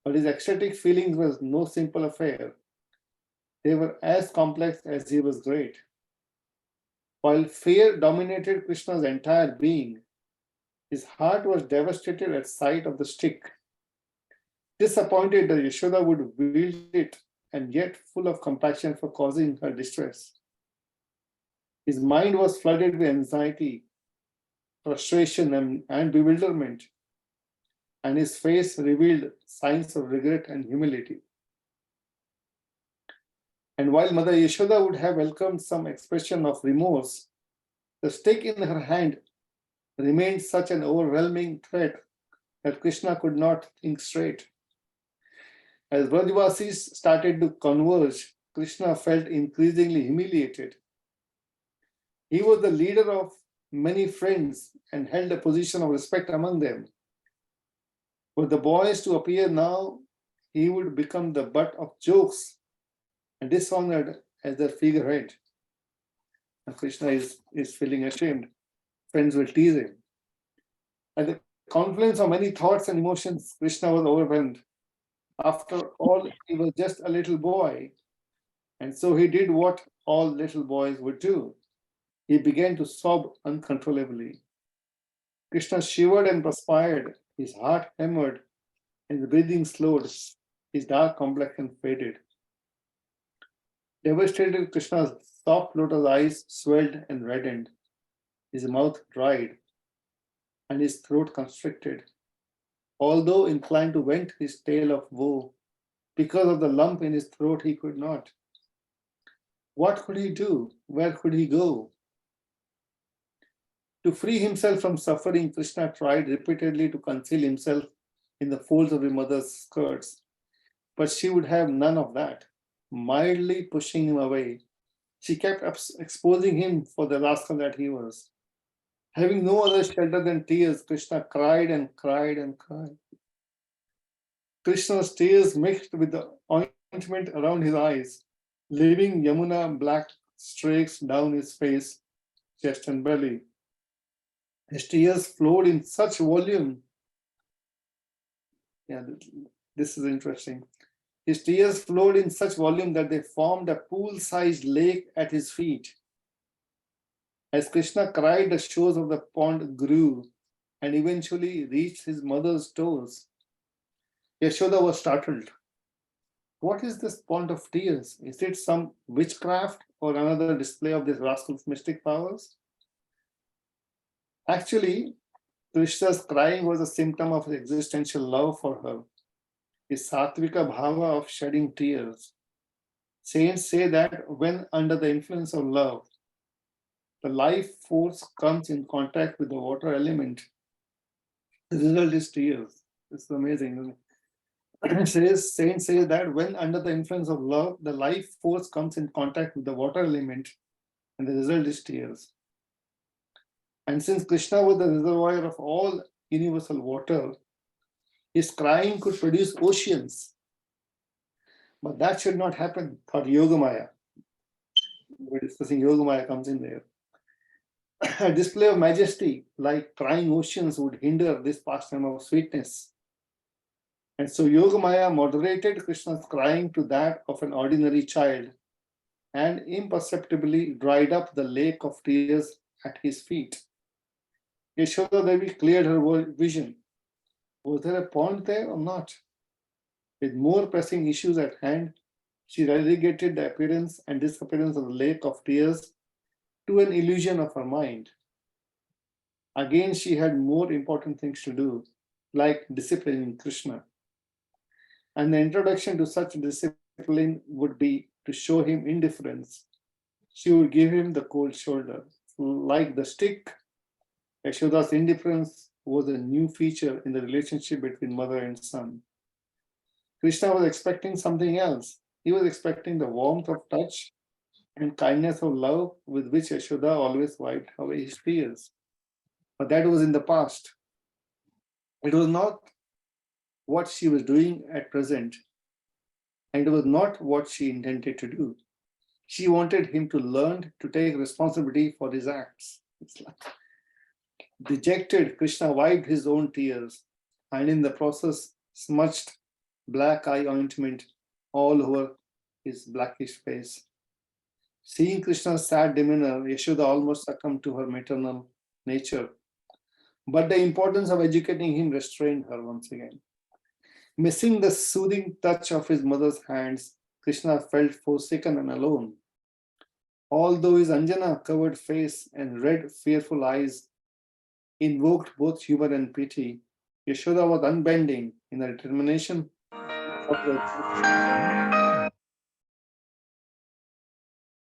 But his ecstatic feelings was no simple affair. They were as complex as he was great. While fear dominated Krishna's entire being, his heart was devastated at sight of the stick. Disappointed that Yashoda would wield it, and yet full of compassion for causing her distress. His mind was flooded with anxiety, frustration, and bewilderment, and his face revealed signs of regret and humility. And while Mother Yashoda would have welcomed some expression of remorse, the stick in her hand remained such an overwhelming threat that Krishna could not think straight. As Brajvasis started to converge, Krishna felt increasingly humiliated. He was the leader of many friends and held a position of respect among them. For the boys to appear now, he would become the butt of jokes and dishonored as their figurehead. And Krishna is feeling ashamed. Friends will tease him. At the confluence of many thoughts and emotions, Krishna was overwhelmed. After all, he was just a little boy, and so he did what all little boys would do. He began to sob uncontrollably. Krishna shivered and perspired, his heart hammered, and his breathing slowed, his dark complexion faded. Devastated, Krishna's soft lotus eyes swelled and reddened, his mouth dried, and his throat constricted. Although inclined to vent his tale of woe, because of the lump in his throat, he could not. What could he do? Where could he go? To free himself from suffering, Krishna tried repeatedly to conceal himself in the folds of his mother's skirts, but she would have none of that. Mildly pushing him away, she kept exposing him for the rascal that he was. Having no other shelter than tears, Krishna cried and cried and cried. Krishna's tears mixed with the ointment around his eyes, leaving Yamuna black streaks down his face, chest, and belly. His tears flowed in such volume. Yeah, this is interesting. His tears flowed in such volume that they formed a pool-sized lake at his feet. As Krishna cried, the shores of the pond grew and eventually reached his mother's toes. Yashoda was startled. What is this pond of tears? Is it some witchcraft or another display of this rascal's mystic powers? Actually, Krishna's crying was a symptom of his existential love for her, his sattvika bhava of shedding tears. Saints say that when under the influence of love, the life force comes in contact with the water element. The result is tears. It's amazing, isn't it? Saints say that when under the influence of love, the life force comes in contact with the water element, and the result is tears. And since Krishna was the reservoir of all universal water, his crying could produce oceans. But that should not happen, thought Yogamaya. We're discussing Yogamaya comes in there. A display of majesty like crying oceans would hinder this pastime of sweetness. And so Yogamaya moderated Krishna's crying to that of an ordinary child and imperceptibly dried up the lake of tears at his feet. Yashoda Devi cleared her vision. Was there a pond there or not? With more pressing issues at hand, she relegated the appearance and disappearance of the lake of tears to an illusion of her mind. Again, she had more important things to do, like disciplining Krishna. And the introduction to such discipline would be to show him indifference. She would give him the cold shoulder. Like the stick, Yashoda's indifference was a new feature in the relationship between mother and son. Krishna was expecting something else. He was expecting the warmth of touch and kindness of love with which Yashoda always wiped away his tears. But that was in the past. It was not what she was doing at present, and it was not what she intended to do. She wanted him to learn to take responsibility for his acts. It's like, dejected, Krishna wiped his own tears and in the process smudged black eye ointment all over his blackish face. Seeing Krishna's sad demeanor, Yashoda almost succumbed to her maternal nature. But the importance of educating him restrained her once again. Missing the soothing touch of his mother's hands, Krishna felt forsaken and alone. Although his Anjana-covered face and red, fearful eyes invoked both humor and pity, Yashoda was unbending in her determination.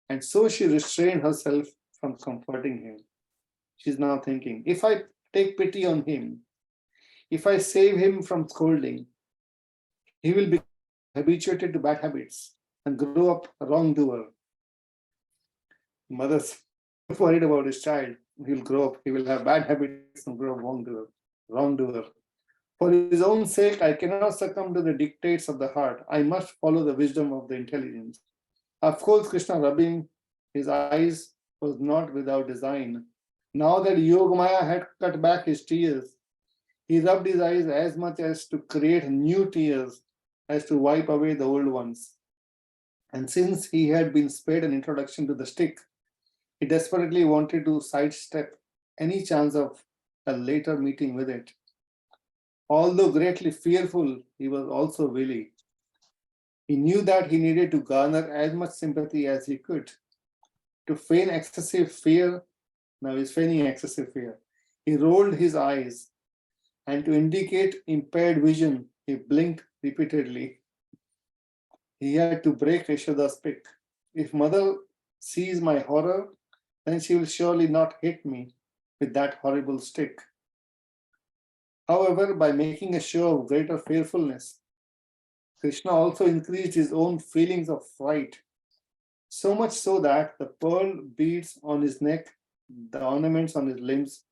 And so she restrained herself from comforting him. She's now thinking, if I take pity on him, if I save him from scolding, he will be habituated to bad habits and grow up a wrongdoer. Mother's worried about his child. He will grow up, he will have bad habits and grow up wrongdoer. For his own sake, I cannot succumb to the dictates of the heart. I must follow the wisdom of the intelligence. Of course, Krishna rubbing his eyes was not without design. Now that Yogamaya had cut back his tears, he rubbed his eyes as much as to create new tears as to wipe away the old ones. And since he had been spared an introduction to the stick, he desperately wanted to sidestep any chance of a later meeting with it. Although greatly fearful, he was also wily. He knew that he needed to garner as much sympathy as he could. To feign excessive fear, now he's feigning excessive fear. He rolled his eyes, and to indicate impaired vision, he blinked repeatedly. He had to break Yashoda's pick. If mother sees my horror, then she will surely not hit me with that horrible stick. However, by making a show of greater fearfulness, Krishna also increased his own feelings of fright, so much so that the pearl beads on his neck, the ornaments on his limbs,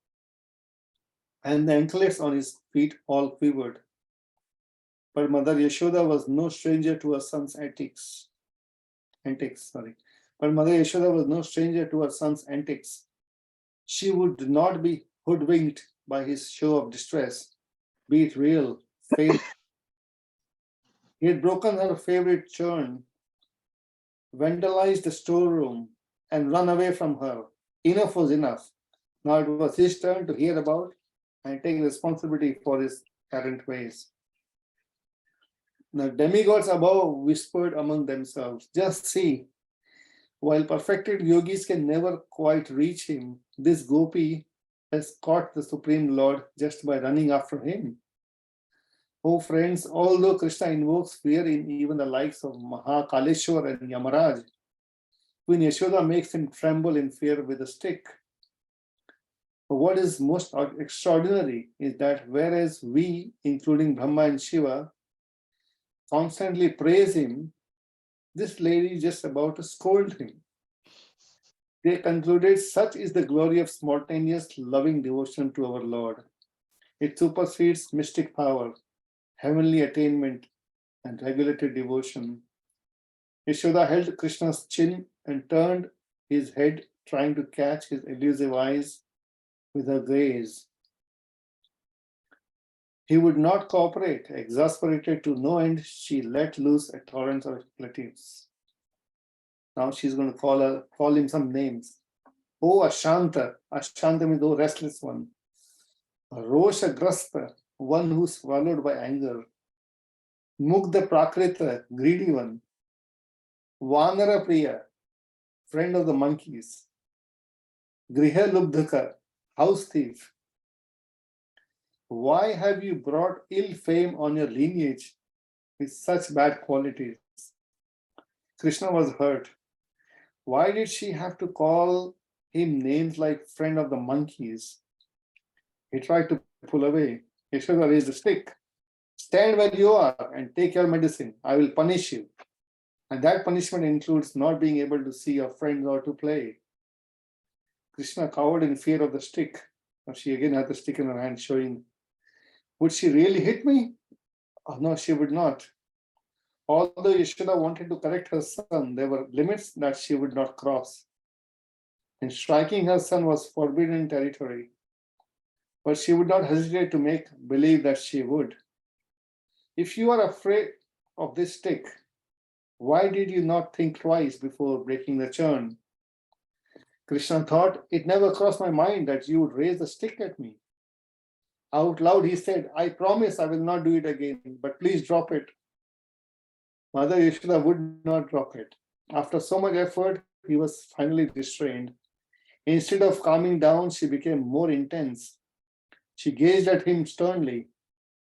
and the anklets on his feet all quivered. But Mother Yashoda was no stranger to her son's antics. But Mother Yashoda was no stranger to her son's antics. She would not be hoodwinked by his show of distress, be it real, feigned. He had broken her favorite churn, vandalized the storeroom, and run away from her. Enough was enough. Now it was his turn to hear about and take responsibility for his errant ways. The demigods above whispered among themselves, just see, while perfected yogis can never quite reach him, this gopi has caught the Supreme Lord just by running after him. Oh friends, although Krishna invokes fear in even the likes of Mahakaleshwar and Yamaraj, Queen Yashoda makes him tremble in fear with a stick. But what is most extraordinary is that whereas we, including Brahma and Shiva, constantly praise him, this lady is just about to scold him. They concluded, such is the glory of spontaneous, loving devotion to our Lord. It supersedes mystic power, heavenly attainment, and regulated devotion. Yashoda held Krishna's chin and turned his head, trying to catch his elusive eyes with her gaze. He would not cooperate. Exasperated to no end, she let loose a torrent of expletives. Now she's going to call him some names. Oh Ashanta. Ashanta means oh restless one. Roshagrasta, one who's swallowed by anger. Mugdha Prakrita, greedy one. Vanara Priya, friend of the monkeys. Griha Lubdhaka, house thief. Why have you brought ill fame on your lineage with such bad qualities? Krishna was hurt. Why did she have to call him names like friend of the monkeys? He tried to pull away. Yashoda raised a stick. Stand where you are and take your medicine. I will punish you. And that punishment includes not being able to see your friends or to play. Krishna cowered in fear of the stick. Now she again had the stick in her hand, showing, would she really hit me? Oh, no, she would not. Although Yashoda wanted to correct her son, there were limits that she would not cross. And striking her son was forbidden territory. But she would not hesitate to make believe that she would. If you are afraid of this stick, why did you not think twice before breaking the churn? Krishna thought, it never crossed my mind that you would raise the stick at me. Out loud he said, I promise I will not do it again, but please drop it. Mother Yashoda would not drop it. After so much effort, he was finally restrained. Instead of calming down, she became more intense. She gazed at him sternly,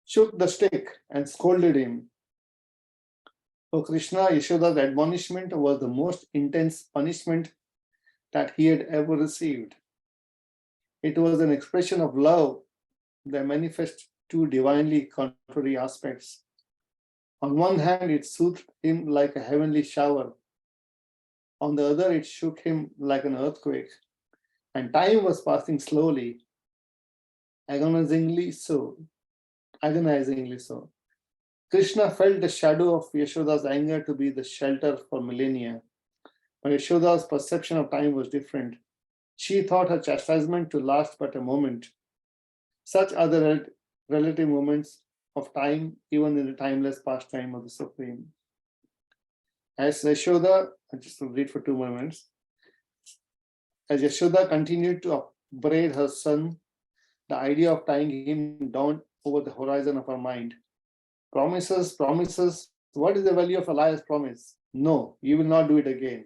shook the stick, and scolded him. For Krishna, Yashoda's admonishment was the most intense punishment that he had ever received. It was an expression of love that manifests two divinely contrary aspects. On one hand, it soothed him like a heavenly shower. On the other, it shook him like an earthquake. And time was passing slowly, agonizingly so. Krishna felt the shadow of Yashoda's anger to be the shelter for millennia. But Yashoda's perception of time was different. She thought her chastisement to last but a moment. Such are the relative moments of time, even in the timeless pastime of the Supreme. As Yashoda, I'll just read for 2 more minutes. As Yashoda continued to upbraid her son, the idea of tying him down over the horizon of her mind. Promises. What is the value of a liar's promise? No, you will not do it again,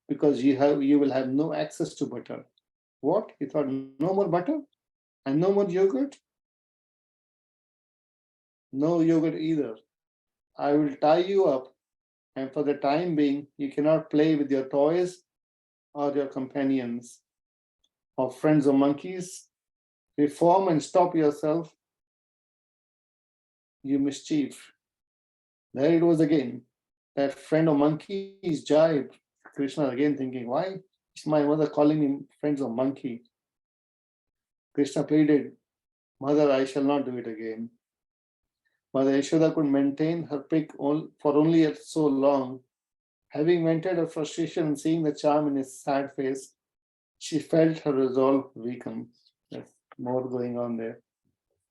because you will have no access to butter. What? He thought, no more butter and no more yogurt? No yogurt either. I will tie you up, and for the time being, you cannot play with your toys or your companions or friends or monkeys. Reform and stop yourself, you mischief. There it was again. That friend of monkeys jibe. Krishna again thinking, why is my mother calling me friends of monkey? Krishna pleaded, Mother, I shall not do it again. Mother Yashoda could maintain her pick for only so long. Having vented her frustration and seeing the charm in his sad face, she felt her resolve weaken. There's more going on there.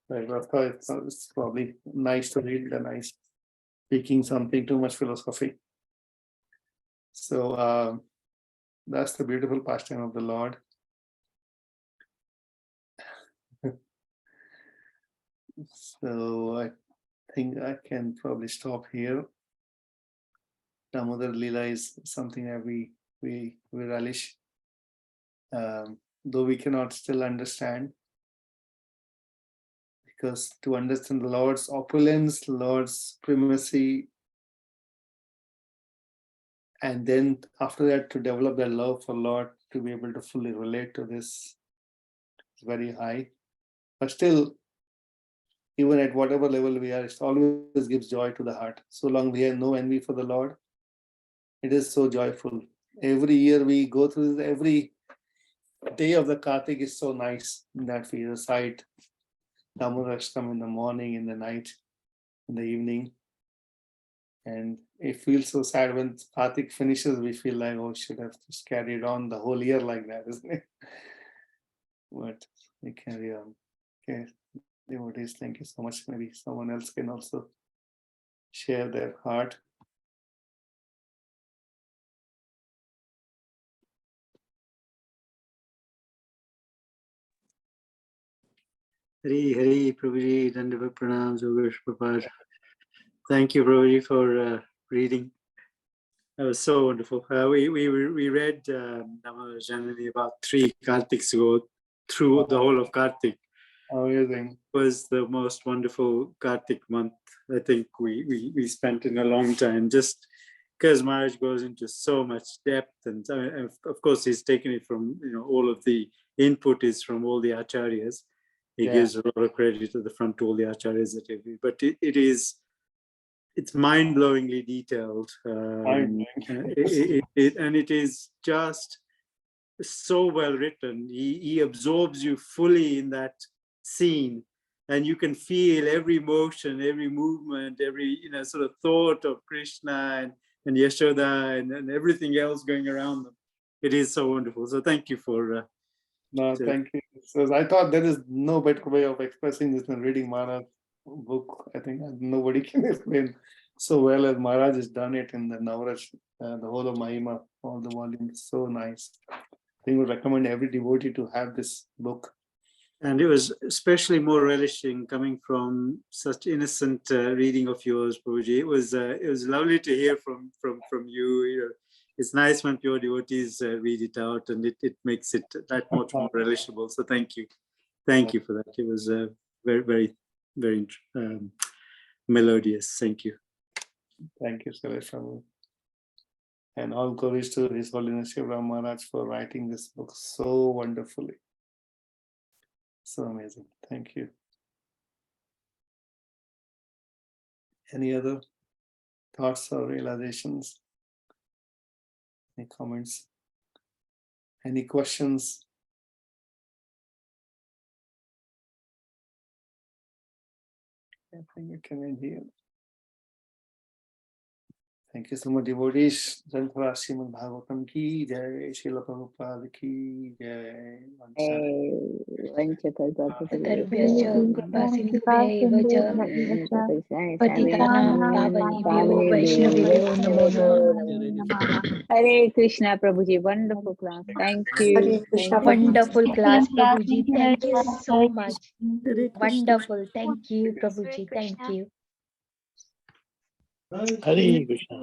But of course, it's probably nice to read than nice speaking something too much philosophy. So that's the beautiful pastime of the Lord. So I think I can probably stop here. Damodar Leela is something that we relish, though we cannot still understand. because to understand the Lord's opulence, Lord's supremacy, and then after that to develop that love for Lord, to be able to fully relate to this is very high. But still, even at whatever level we are, it always gives joy to the heart. So long we have no envy for the Lord, it is so joyful. Every year we go through this, every day of the Kartik is so nice in that we recite Damodarashtam in the morning, in the night, in the evening. And it feels so sad when Kartik finishes, we feel like, oh, should have just carried on the whole year like that, isn't it? But we carry on. Okay, devotees, thank you so much. Maybe someone else can also share their heart. Hari Hari Prabhuji, Dandavat Pranam, Zogash Prabhupada. Thank you, Prabhuji, for reading. That was so wonderful. We read Namah Janani about 3 Kartiks ago, through the whole of Kartik. Amazing. It was the most wonderful Kartik month I think we spent in a long time, just because Maharaj goes into so much depth, and of course he's taken it from, all of the input is from all the acharyas. He gives a lot of credit to the front to all the acharyas that he did, but it's mind-blowingly detailed, and it is just so well written. He absorbs you fully in that scene, and you can feel every motion, every movement, every sort of thought of Krishna and Yashoda and everything else going around them. It is so wonderful. So thank you for Thank you. So I thought there is no better way of expressing this than reading Maharaj's book. I think nobody can explain so well as Maharaj has done it in the Navraj, the whole of Mahima, all the volumes. So nice. I think we recommend every devotee to have this book. And it was especially more relishing coming from such innocent reading of yours, Prabhuji. It was lovely to hear from you. It's nice when pure devotees read it out, and it makes it that much more relishable. So thank you for that. It was very, very, very melodious. Thank you. Thank you, Suresh Prabhu. And all glories to His Holiness Shiva Maharaj for writing this book so wonderfully. So amazing. Thank you. Any other thoughts or realizations? Any comments? Any questions? I think we can end here. Thank you so much, devotees. Janthara Srimad Bhagavatam ki jai, Srila Prabhupada ki jai. Hare Krishna, Prabhuji, wonderful class. Thank you. Hare Krishna, Wonderful class, Prabhuji. Prabhuji. Thank you so much. Hare Krishna. Wonderful. Thank you, Prabhuji. Thank you. Hare Krishna.